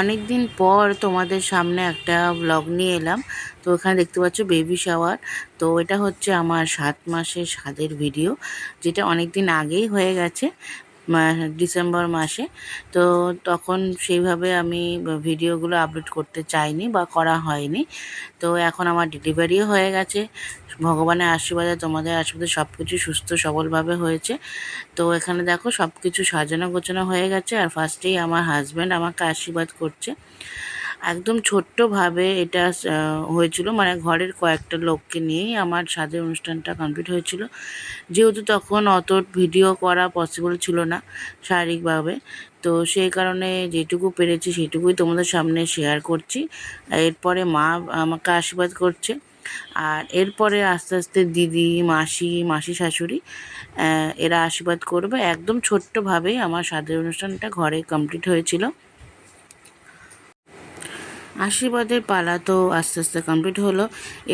অনেক দিন পর তোমাদের সামনে একটা ব্লগ নিয়ে এলাম। তো এখানে দেখতে পাচ্ছ বেবি শাওয়ার। তো এটা হচ্ছে আমার 7 মাসের স্বাদের ভিডিও, যেটা অনেক দিন আগেই হয়ে গেছে, ডিসেম্বর মাসে। তো তখন সেইভাবে আমি ভিডিওগুলো আপলোড করতে চাইনি বা করা হয়নি। তো এখন আমার ডেলিভারিও হয়ে গেছে, ভগবানের আশীর্বাদে তোমাদের আশীর্বাদে সব কিছু সুস্থ সবলভাবে হয়েছে। তো এখানে দেখো সব কিছু সাজানো গোছানো হয়ে গেছে, আর ফার্স্টেই আমার হাজব্যান্ড আমাকে আশীর্বাদ করছে। একদম ছোট্টভাবে এটা হয়েছিল, মানে ঘরের কয়েকটা লোককে নিয়েই আমার সাধের অনুষ্ঠানটা কমপ্লিট হয়েছিল, যেহেতু তখন অত ভিডিও করা পসিবল ছিল না শারীরিকভাবে। তো সেই কারণে যেটুকু পেরেছি সেটুকুই তোমাদের সামনে শেয়ার করছি। এরপরে মা আমাকে আশীর্বাদ করছে, আর এরপরে আস্তে আস্তে দিদি, মাসি শাশুড়ি এরা আশীর্বাদ করবে। একদম ছোট্টভাবেই আমার সাধের অনুষ্ঠানটা ঘরে কমপ্লিট হয়েছিল। আশীর্বাদের পালা তো আস্তে আস্তে কমপ্লিট হলো।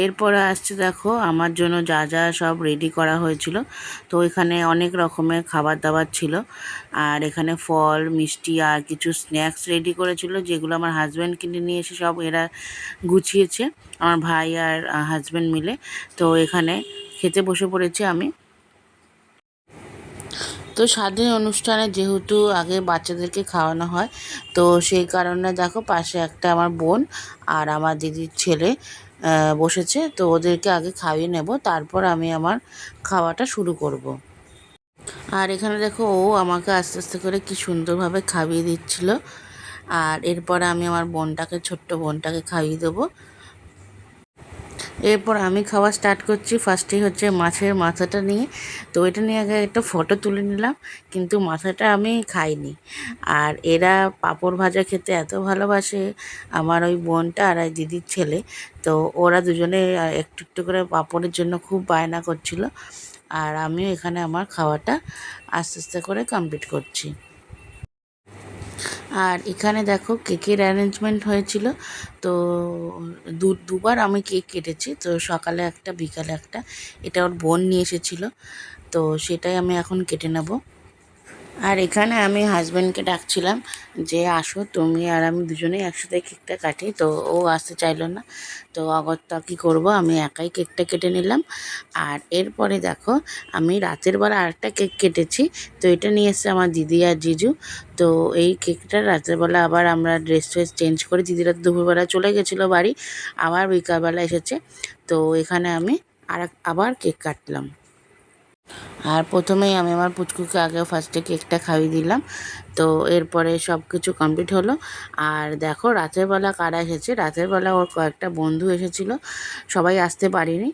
এরপরে আসছে দেখো আমার জন্য যা যা সব রেডি করা হয়েছিল। তো এখানে অনেক রকমের খাবার দাবার ছিল, আর এখানে ফল মিষ্টি আর কিছু স্ন্যাক্স রেডি করেছিল, যেগুলো আমার হাজব্যান্ড কিনে নিয়ে এসে সব এরা গুছিয়েছে, আমার ভাই আর হাজব্যান্ড মিলে। তো এখানে খেতে বসে পড়েছি আমি। তো স্বাধীন অনুষ্ঠানে যেহেতু আগে বাচ্চাদেরকে খাওয়ানো হয়, তো সেই কারণে দেখো পাশে একটা আমার বোন আর আমার দিদির ছেলে বসেছে। তো ওদেরকে আগে খাইয়ে নেব, তারপর আমি আমার খাওয়াটা শুরু করব। আর এখানে দেখো ও আমাকে আস্তে আস্তে করে কি সুন্দরভাবে খাইয়ে দিচ্ছিল। আর এরপরে আমি আমার বোনটাকে, ছোট্ট বোনটাকে খাইয়ে দেবো। এরপর আমি খাওয়া স্টার্ট করছি। ফার্স্টেই হচ্ছে মাছের মাথাটা নিয়ে, তো এটা নিয়ে আগে একটা ফটো তুলে নিলাম, কিন্তু মাথাটা আমি খাইনি। আর এরা পাঁপড় ভাজা খেতে এত ভালোবাসে, আমার ওই বোনটা আর ওই দিদির ছেলে। তো ওরা দুজনে একটু একটু করে পাঁপড়ের জন্য খুব বায়না করছিল, আর আমিও এখানে আমার খাওয়াটা আস্তে আস্তে করে কমপ্লিট করছি। আর এখানে দেখো কেকের অ্যারেঞ্জমেন্ট হয়েছিল। তো দুবার আমি কেক কেটেছি, তো সকালে একটা বিকালে একটা। এটা ওর বোন নিয়ে এসেছিলো, তো সেটাই আমি এখন কেটে নেব। আর এখানে আমি হাজব্যান্ডকে ডাকছিলাম যে আসো তুমি আর আমি দুজনেই একসাথে কেকটা কাটি, তো ও আসতে চাইলো না। তো অগত্যা কী করবো, আমি একাই কেকটা কেটে নিলাম। আর এরপরে দেখো আমি রাতের বেলা আরেকটা কেক কেটেছি। তো এটা নিয়ে এসছে আমার দিদি আর জিজু। তো এই কেকটা রাতের বেলা আবার আমরা ড্রেস ট্রেস চেঞ্জ করে, দিদিরা দুপুরবেলা চলে গেছিলো বাড়ি, আবার বিকালবেলা এসেছে। তো এখানে আমি আবার কেক কাটলাম। আর প্রথমেই আমি আমার পুচকুকে আগে ফার্স্টে কেকটা খাইয়ে দিলাম। তো এরপরে সব কিছু কমপ্লিট হলো। আর দেখো রাতের বেলা কারা এসেছে, রাতের বেলা ওর কয়েকটা বন্ধু এসেছিলো, সবাই আসতে পারিনি।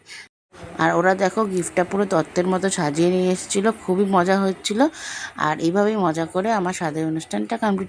আর ওরা দেখো গিফটটা পুরো তত্ত্বের মতো সাজিয়ে নিয়ে এসেছিলো, খুবই মজা হচ্ছিলো। আর এইভাবেই মজা করে আমার সাদের অনুষ্ঠানটা কমপ্লিট।